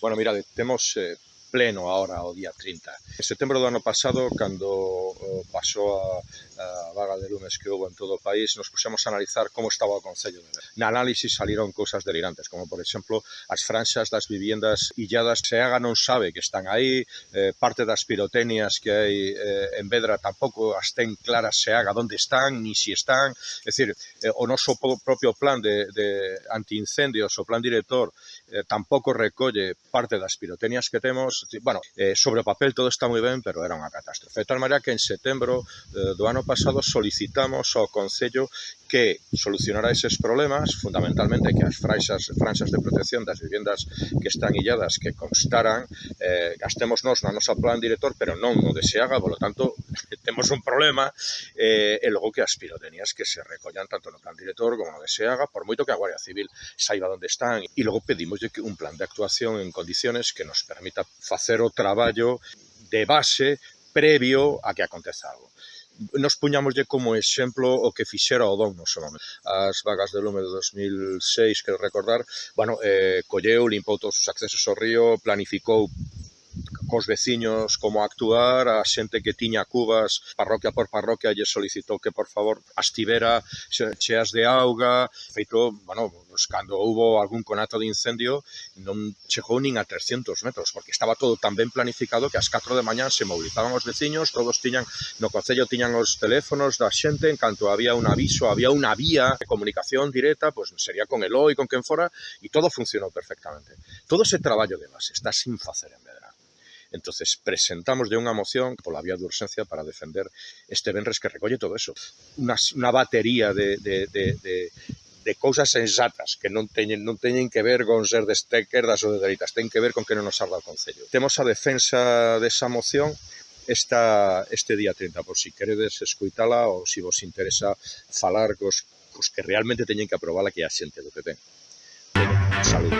Bueno, mira, temos pleno ahora o día 30. En setembro do ano pasado, cando pasou a vaga de lumes que houve en todo o país, nos puxemos a analizar como estaba o Concello de Berga. Na análisis saliron cousas delirantes, como por exemplo as franxas das viviendas illadas. Seaga non sabe que están aí, parte das pirotecnias que hai en Vedra tampouco as ten claras Seaga onde están, ni si están. É dicir, o noso propio plan de antiincendios, o plan director, tampouco recolle parte das pirotecnias que temos. Bueno, sobre o papel todo está moi ben, pero era unha catástrofe. De tal maneira que en setembro do ano pasado solicitamos ao Concello que solucionara eses problemas, fundamentalmente que as franxas de protección das viviendas que están illadas que constaran, gastemos nos na nosa plan director, pero non no de Seaga, polo tanto, temos un problema, e logo que as pirotecnias que se recollan tanto no plan director como no de Seaga, por moito que a Guardia Civil saiba onde están, e logo pedimos un plan de actuación en condiciones que nos permita facer o traballo de base previo a que aconteza algo. Nos puñámoslle como exemplo o que fixera o Don no seu momento. As vagas de lume de 2006, quero recordar, bueno, colleu, limpou todos os accesos ao río, planificou cos veciños como actuar, a xente que tiña cubas, parroquia por parroquia, lle solicitou que por favor as tivera cheas de auga, feito, bueno, pues, cando houbo algún conato de incendio non chegou nin a 300 metros, porque estaba todo tan ben planificado que ás 4 de mañá se movilizaban os veciños, todos tiñan, no Concello tiñan os teléfonos da xente, en canto había un aviso, había unha vía de comunicación directa, pues sería con Eloi, con quen fora, e todo funcionou perfectamente. Todo ese traballo de base está sin facer en Vedra. Entonces presentamos unha moción pola vía de urxencia para defender este venres que recolle todo eso. Unha batería de cousas sensatas que non teñen que ver con ser de esquerdas ou de dereitas, ten que ver con que non nos arda o Concello. Temos a defensa desa moción este día 30, por si queredes escoitala ou si vos interesa falar cos que realmente teñen que aprobarla, que é a xente do PP. Saúde.